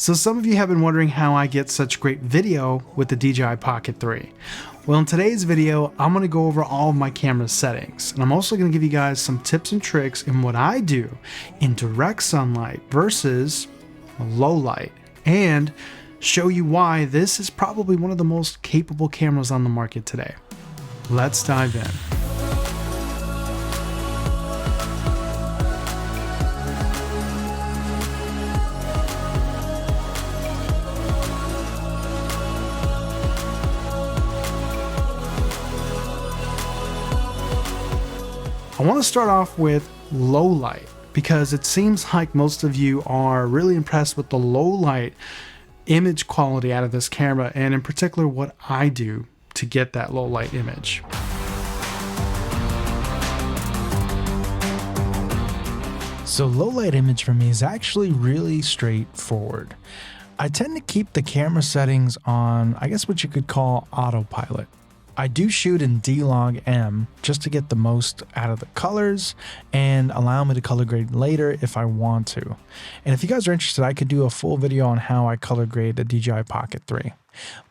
So some of you have been wondering how I get such great video with the DJI Pocket 3. Well, in today's video, I'm going to go over all of my camera settings, and I'm also going to give you guys some tips and tricks in what I do in direct sunlight versus low light, and show you why this is probably one of the most capable cameras on the market today. Let's dive in. I want to start off with low light because it seems like most of you are really impressed with the low light image quality out of this camera, and in particular what I do to get that low light image. So low light image for me is actually really straightforward. I tend to keep the camera settings on, I guess what you could call autopilot. I do shoot in D-Log M just to get the most out of the colors and allow me to color grade later if I want to. And if you guys are interested, I could do a full video on how I color grade the DJI Pocket 3.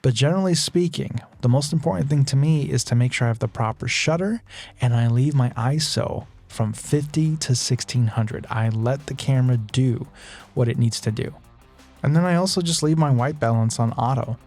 But generally speaking, the most important thing to me is to make sure I have the proper shutter and I leave my ISO from 50 to 1600. I let the camera do what it needs to do. And then I also just leave my white balance on auto.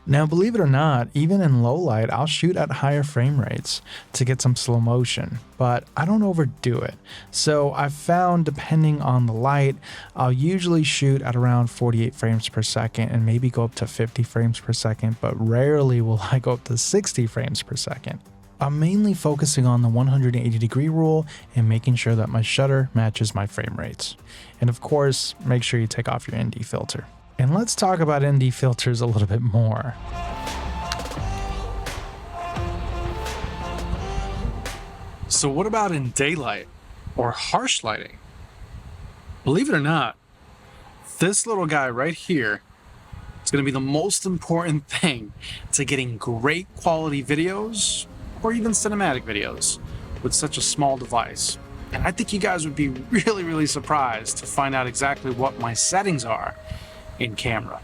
Now, believe it or not, even in low light, I'll shoot at higher frame rates to get some slow motion, but I don't overdo it. So I've found, depending on the light, I'll usually shoot at around 48 frames per second and maybe go up to 50 frames per second, but rarely will I go up to 60 frames per second. I'm mainly focusing on the 180-degree rule and making sure that my shutter matches my frame rates. And of course, make sure you take off your ND filter. And let's talk about ND filters a little bit more. So what about in daylight or harsh lighting? Believe it or not, this little guy right here is going to be the most important thing to getting great quality videos or even cinematic videos with such a small device. And I think you guys would be really surprised to find out exactly what my settings are in camera.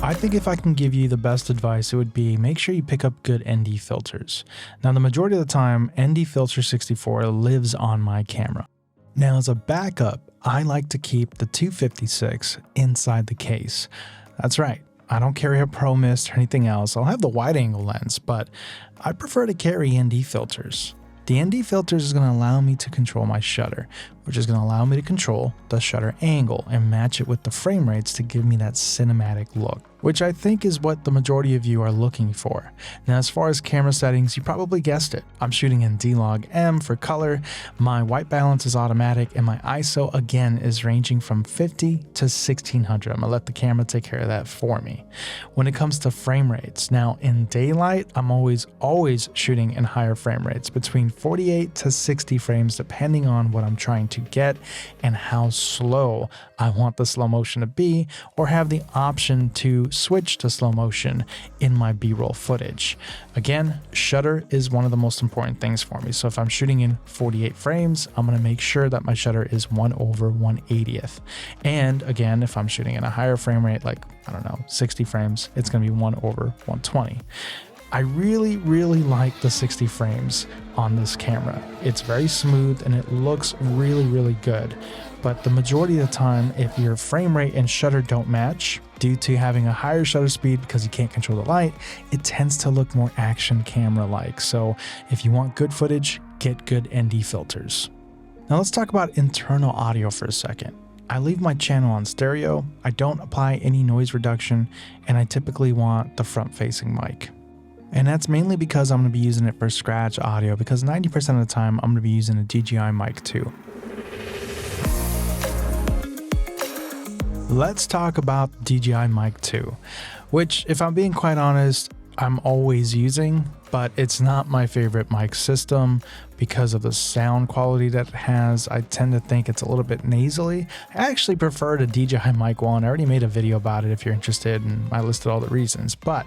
I think if I can give you the best advice, it would be make sure you pick up good ND filters. Now, the majority of the time, ND Filter 64 lives on my camera. Now, as a backup, I like to keep the 256 inside the case. That's right, I don't carry a Pro Mist or anything else. I'll have the wide angle lens, but I prefer to carry ND filters. The ND filters is going to allow me to control my shutter, which is going to allow me to control the shutter angle and match it with the frame rates to give me that cinematic look, which I think is what the majority of you are looking for. Now, as far as camera settings, you probably guessed it. I'm shooting in D-Log M for color, my white balance is automatic, and my ISO again is ranging from 50 to 1600. I'm gonna let the camera take care of that for me. When it comes to frame rates, now in daylight, I'm always shooting in higher frame rates, between 48 to 60 frames, depending on what I'm trying to get and how slow I want the slow motion to be, or have the option to switch to slow motion in my B-roll footage. Again, shutter is one of the most important things for me. So if I'm shooting in 48 frames, I'm going to make sure that my shutter is 1/180th. And again, if I'm shooting in a higher frame rate, like, I don't know, 60 frames, it's going to be 1/120. I really like the 60 frames on this camera. It's very smooth and it looks really good. But the majority of the time, if your frame rate and shutter don't match, due to having a higher shutter speed because you can't control the light, it tends to look more action camera-like. So if you want good footage, get good ND filters. Now let's talk about internal audio for a second. I leave my channel on stereo, I don't apply any noise reduction, and I typically want the front-facing mic. And that's mainly because I'm going to be using it for scratch audio, because 90% of the time I'm going to be using a DJI Mic too. Let's talk about DJI Mic 2, which, if I'm being quite honest, I'm always using, but it's not my favorite mic system because of the sound quality that it has. I tend to think it's a little bit nasally. I actually prefer the DJI Mic 1. I already made a video about it if you're interested, and I listed all the reasons, but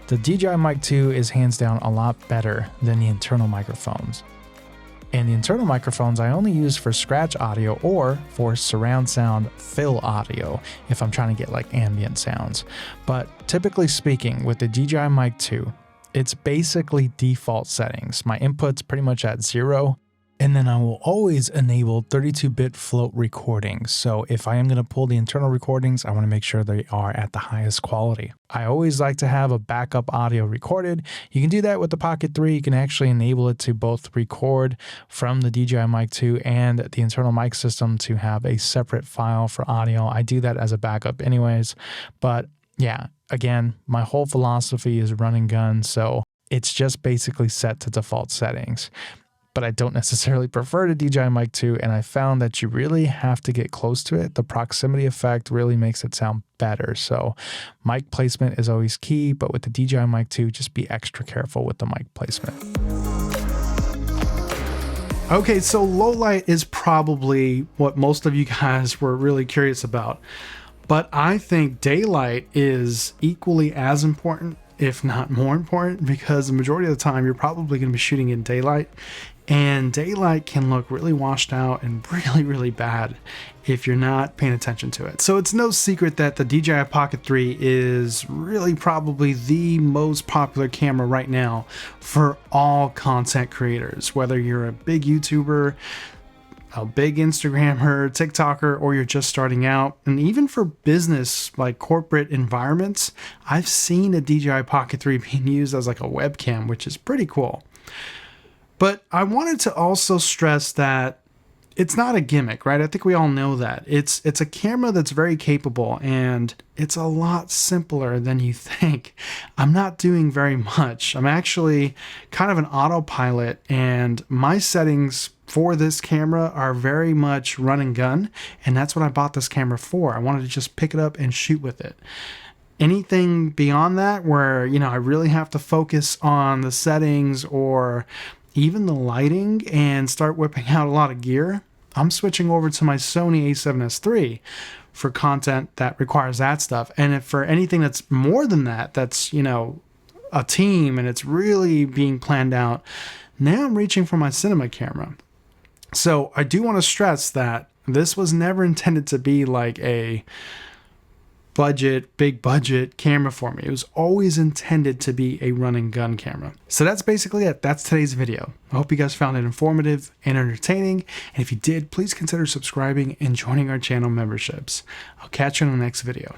the DJI Mic 2 is hands down a lot better than the internal microphones. And the internal microphones I only use for scratch audio or for surround sound fill audio if I'm trying to get like ambient sounds. But typically speaking, with the DJI Mic 2, it's basically default settings. My input's pretty much at 0. And then I will always enable 32-bit float recordings. So if I am going to pull the internal recordings, I want to make sure they are at the highest quality. I always like to have a backup audio recorded. You can do that with the Pocket 3. You can actually enable it to both record from the DJI Mic 2 and the internal mic system to have a separate file for audio. I do that as a backup anyways. But yeah, again, my whole philosophy is run and gun. So it's just basically set to default settings. But I don't necessarily prefer the DJI Mic 2, and I found that you really have to get close to it. The proximity effect really makes it sound better. So mic placement is always key, but with the DJI Mic 2, just be extra careful with the mic placement. Okay, so low light is probably what most of you guys were really curious about, but I think daylight is equally as important, if not more important, because the majority of the time you're probably going to be shooting in daylight, and daylight can look really washed out and really, really bad if you're not paying attention to it. So it's no secret that the DJI Pocket 3 is really probably the most popular camera right now for all content creators, whether you're a big YouTuber, a big Instagrammer, TikToker, or you're just starting out. And even for business, like corporate environments, I've seen a DJI Pocket 3 being used as like a webcam, which is pretty cool. But I wanted to also stress that it's not a gimmick, right? I think we all know that. It's a camera that's very capable, and it's a lot simpler than you think. I'm not doing very much. I'm actually kind of an autopilot, and my settings for this camera are very much run and gun, and that's what I bought this camera for. I wanted to just pick it up and shoot with it. Anything beyond that where, you know, I really have to focus on the settings or even the lighting and start whipping out a lot of gear, I'm switching over to my Sony a7S III for content that requires that stuff. And if for anything that's more than that, that's, you know, a team and it's really being planned out, now I'm reaching for my cinema camera. So I do want to stress that this was never intended to be like a big budget camera for me. It was always intended to be a run and gun camera. So that's basically it. That's today's video. I hope you guys found it informative and entertaining. And if you did, please consider subscribing and joining our channel memberships. I'll catch you in the next video.